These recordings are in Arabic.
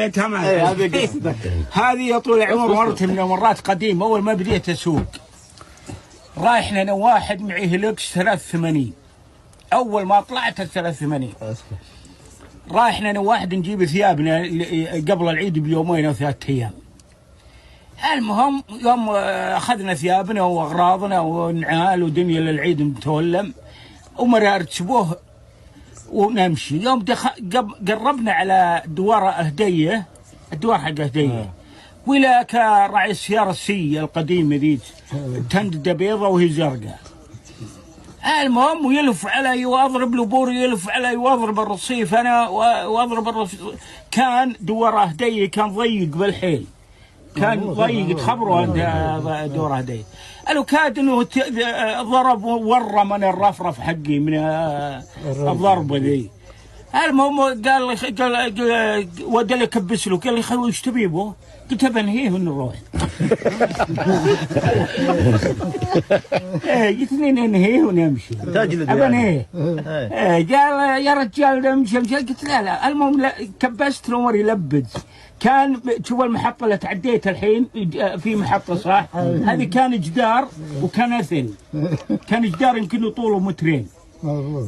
تمام. هذه يا طول العمر مرت من مرات قديمه. اول ما بديت اسوق رايح لنا واحد معي هيلكس 83. اول ما طلعت ال 83 رايح لنا واحد نجيب ثيابنا قبل العيد بيومين او 3 ايام. المهم يوم اخذنا ثيابنا واغراضنا ونعال ودنيا للعيد متولم ومرارتبوه ونمشي. يوم قربنا على دوار هديه، الدوار حق هديه، ولا كراعي السياره السي القديمه ذيك تندده بيضه وهي زرقاء. المهم ويلف علي واضرب له بور، يلف علي واضرب الرصيف انا واضرب الرصيف. كان دوار هديه كان ضيق بالحيل، كان ضيق تخبروا دور هديه. قالوا كاد انه ضرب ورا من الرفرف حقي من الضربه ذي. المهم قال ودى لي كبس له، قال لي خوي ايش تبي بو؟ قلت بنهيه ونروح. قلت لي ننهيه ونمشي. بنهيه. قال يا رجال نمشي. قلت لا. المهم كبست له عمر يلبد. كان شوف المحطة اللي تعديت الحين في محطة صح؟ هذه كان جدار وكان أثل. كان جدار يمكن طوله مترين.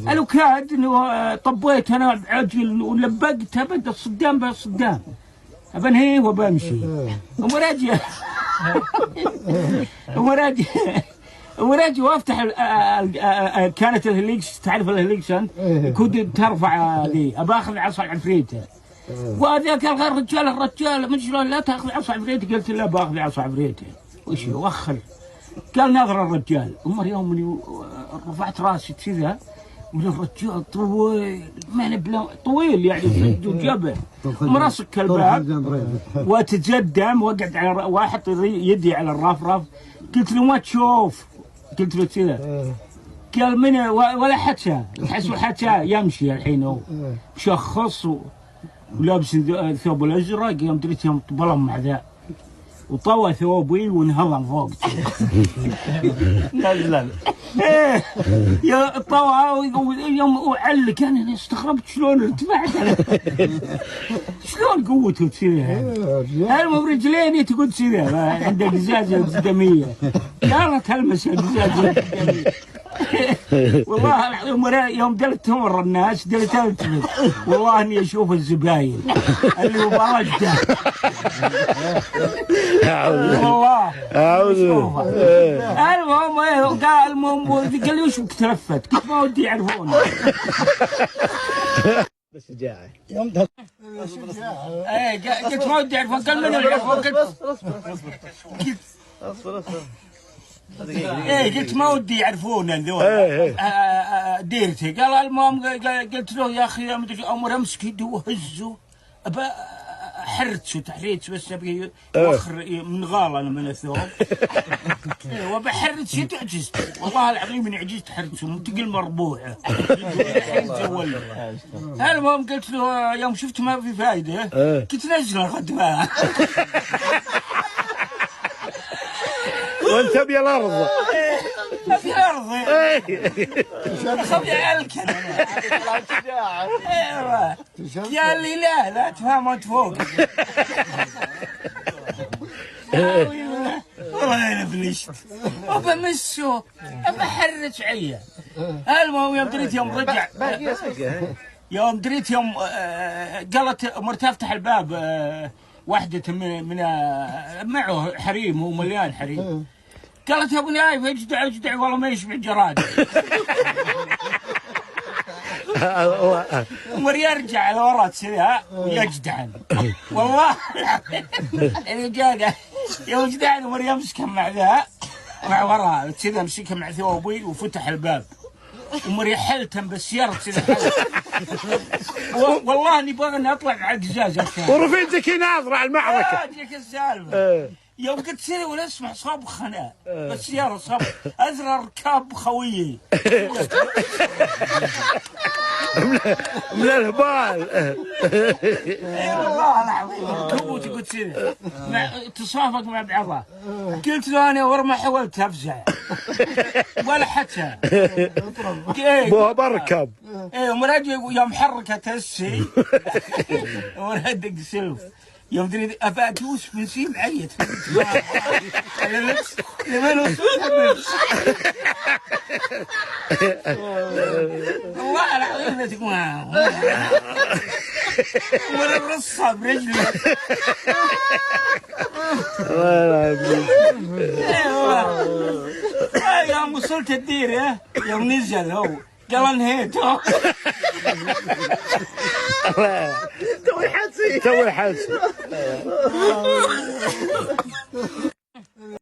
قالوا كاد انه طبيت انا عجل ولبقت ابد الصدام بالصدام. ابنهيه وبمشي. ومراجع وافتح كانت الهليكس، تعرف الهليكس انت؟ كنت ترفع ذي، اباخذ عصا عفريته. وهذاك الرجال من شلون لا تاخذ عصا عفريته؟ قلت لا باخذ عصا عفريته. وش وخر؟ قال ناظر الرجال. عمر يوم رفعت راسي كذا من الرجال طويل، ما نبلا طويل يعني جبل، مرسك الباب وتقدم وقعد على واحد يدي على الرفرف. قلت له ما تشوف؟ قلت له كذا. قال من ولا حتى تحسوا حتى يمشي الحين هو مشخص ولابس الثوب الازرق. يوم دريت يوم طبلم مع ذا وطوى ثوبي وانهضم فوق. نزل يا طوى يوم وعلق. انا استغربت شلون ارتفعت شلون قوته كذا. المهم رجليني تقول كذا عند القزازه القدميه قالت تلمس القزازه القدميه. والله العظيم يوم دلت تمر الناس دلت التفت والله اني اشوف الزباين اللي برجته. والله المهم قال لي وش بك تلفت؟ قلت ما ودي يعرفون. شجاعة يوم دخل قلت ما ودي يعرفون. قال من اللي يعرفون؟ قلت قلت ما ودي يعرفون ذول ديرتي. قال المهم قلت له يا اخي امر امسك يده وهزه ابى حرتش تحريتش بس ابي اوخر من غاله انا من الثوب. وبحرتش عجزت والله العظيم اني عجزت حرتش منتقل مربوعه. المهم قلت له يوم شفت ما في فايده قلت نزل الخدمه. وانت ابي الارض. ابي الارض خذي علك. ايوه قال لي لا تفهم وانت فوق. والله انا فلشت وبمسه بحرج عيه. المهم يوم دريت يوم رجع يوم دريت يوم قالت مرت افتح الباب واحدة من معه حريم ومليان حريم. قالت يا ابو نايف اجدع والله ما يشبع جراد. عمر يرجع على ورا كذا ويجدعن والله اللي جاء يوم جدعن عمر يمسكه مع ذا مع وراه كذا امسكه مع ثوبي وفتح الباب ومريحلتهم بالسيارة كذا. والله اني باغي اني اطلع مع القزازه ورفيقتك ناظره على المعركه. جيك السالفه يوم قلت سيري ولا اسمع صاب خناق بالسياره صاب ازرى ركاب خويي. من الهبال. اي والله العظيم كبوتي قلت كذا تصافق مع بعضها. قلت له انا ورا ما حاولت افزع ولا حتى بوها بركب. ايه ومراجع يوم حركت السي وردق سلف يوم دري افات يوسف من سيم عيت لمن وصلت والله العظيم تقوى ولا الرصه برجلي. يوم وصلت الديره يوم نزل هو قال انهيته. توي حاسي